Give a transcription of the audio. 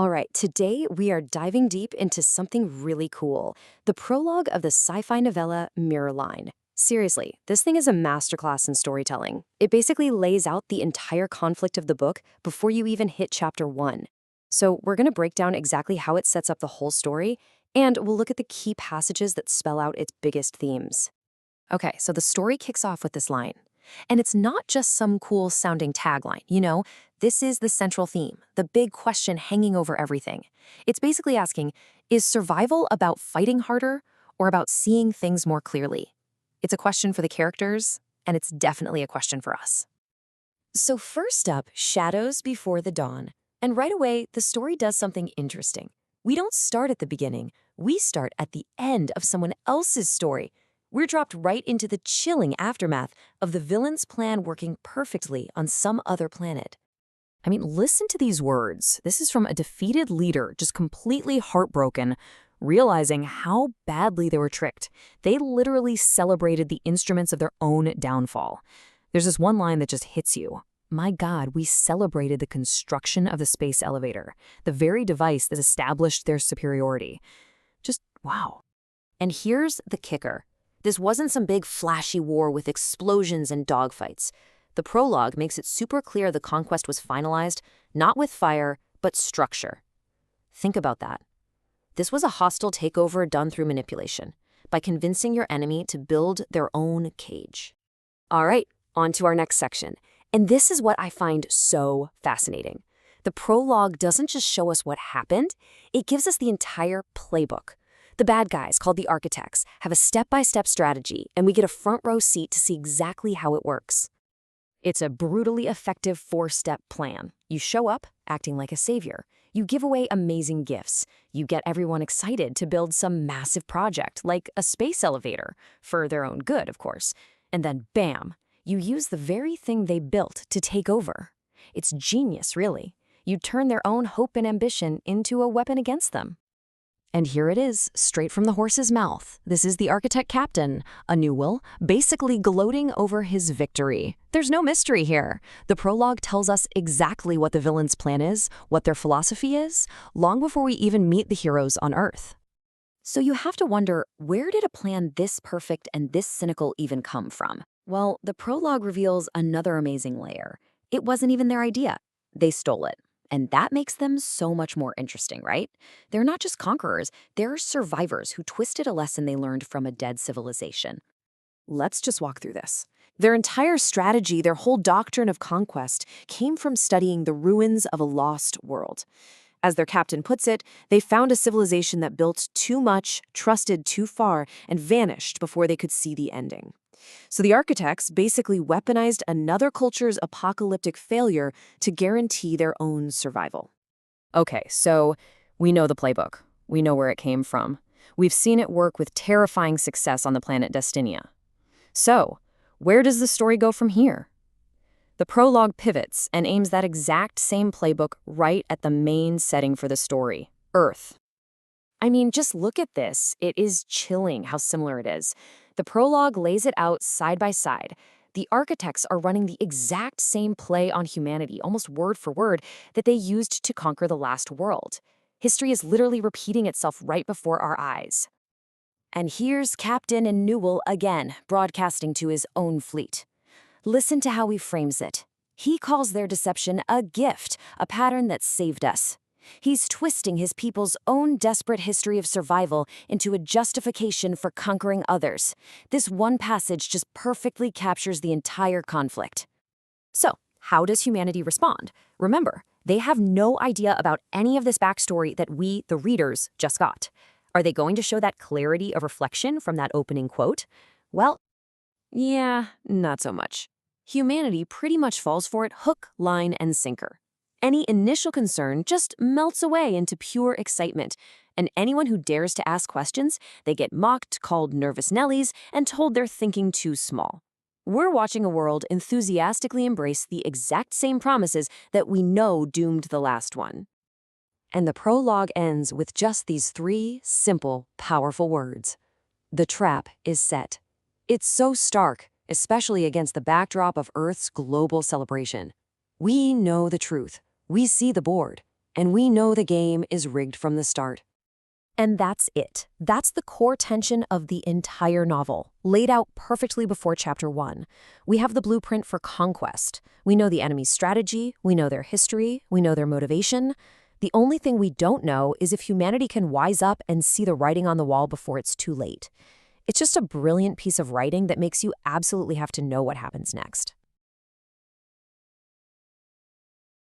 All right, today we are diving deep into something really cool, the prologue of the sci-fi novella Mirror Line. Seriously, this thing is a masterclass in storytelling. It basically lays out the entire conflict of the book before you even hit chapter 1. So we're going to break down exactly how it sets up the whole story, and we'll look at the key passages that spell out its biggest themes. Okay, so the story kicks off with this line. And it's not just some cool sounding tagline, this is the central theme, the big question hanging over everything. It's basically asking, is survival about fighting harder or about seeing things more clearly? It's a question for the characters, and it's definitely a question for us. So first up, shadows before the dawn. And right away, the story does something interesting. We don't start at the beginning. We start at the end of someone else's story. We're dropped right into the chilling aftermath of the villain's plan working perfectly on some other planet. I mean, listen to these words. This is from a defeated leader, just completely heartbroken, realizing how badly they were tricked. They literally celebrated the instruments of their own downfall. There's this one line that just hits you. My God, we celebrated the construction of the space elevator, the very device that established their superiority. Just wow. And here's the kicker. This wasn't some big flashy war with explosions and dogfights. The prologue makes it super clear the conquest was finalized, not with fire, but structure. Think about that. This was a hostile takeover done through manipulation, by convincing your enemy to build their own cage. All right, on to our next section. And this is what I find so fascinating. The prologue doesn't just show us what happened, it gives us the entire playbook. The bad guys, called the architects, have a step-by-step strategy, and we get a front-row seat to see exactly how it works. It's a brutally effective 4-step plan. You show up, acting like a savior. You give away amazing gifts. You get everyone excited to build some massive project, like a space elevator, for their own good, of course. And then, bam, you use the very thing they built to take over. It's genius, really. You turn their own hope and ambition into a weapon against them. And here it is, straight from the horse's mouth. This is the architect captain, a Newell, basically gloating over his victory. There's no mystery here. The prologue tells us exactly what the villain's plan is, what their philosophy is, long before we even meet the heroes on Earth. So you have to wonder, where did a plan this perfect and this cynical even come from? Well, the prologue reveals another amazing layer. It wasn't even their idea. They stole it. And that makes them so much more interesting, right? They're not just conquerors, they're survivors who twisted a lesson they learned from a dead civilization. Let's just walk through this. Their entire strategy, their whole doctrine of conquest, came from studying the ruins of a lost world. As their captain puts it, they found a civilization that built too much, trusted too far, and vanished before they could see the ending. So the architects basically weaponized another culture's apocalyptic failure to guarantee their own survival. Okay, so we know the playbook. We know where it came from. We've seen it work with terrifying success on the planet Destinia. So, where does the story go from here? The prologue pivots and aims that exact same playbook right at the main setting for the story, Earth. I mean, just look at this. It is chilling how similar it is. The prologue lays it out side by side. The architects are running the exact same play on humanity, almost word for word, that they used to conquer the last world. History is literally repeating itself right before our eyes. And here's Captain and Newell again, broadcasting to his own fleet. Listen to how he frames it. He calls their deception a gift, a pattern that saved us. He's twisting his people's own desperate history of survival into a justification for conquering others. This one passage just perfectly captures the entire conflict. So, how does humanity respond? Remember, they have no idea about any of this backstory that we, the readers, just got. Are they going to show that clarity of reflection from that opening quote? Well, yeah, not so much. Humanity pretty much falls for it hook, line, and sinker. Any initial concern just melts away into pure excitement, and anyone who dares to ask questions, they get mocked, called nervous Nellies, and told they're thinking too small. We're watching a world enthusiastically embrace the exact same promises that we know doomed the last one. And the prologue ends with just these 3 simple, powerful words. The trap is set. It's so stark, especially against the backdrop of Earth's global celebration. We know the truth. We see the board. And we know the game is rigged from the start. And that's it. That's the core tension of the entire novel, laid out perfectly before Chapter 1. We have the blueprint for Conquest. We know the enemy's strategy, we know their history, we know their motivation. The only thing we don't know is if humanity can wise up and see the writing on the wall before it's too late. It's just a brilliant piece of writing that makes you absolutely have to know what happens next.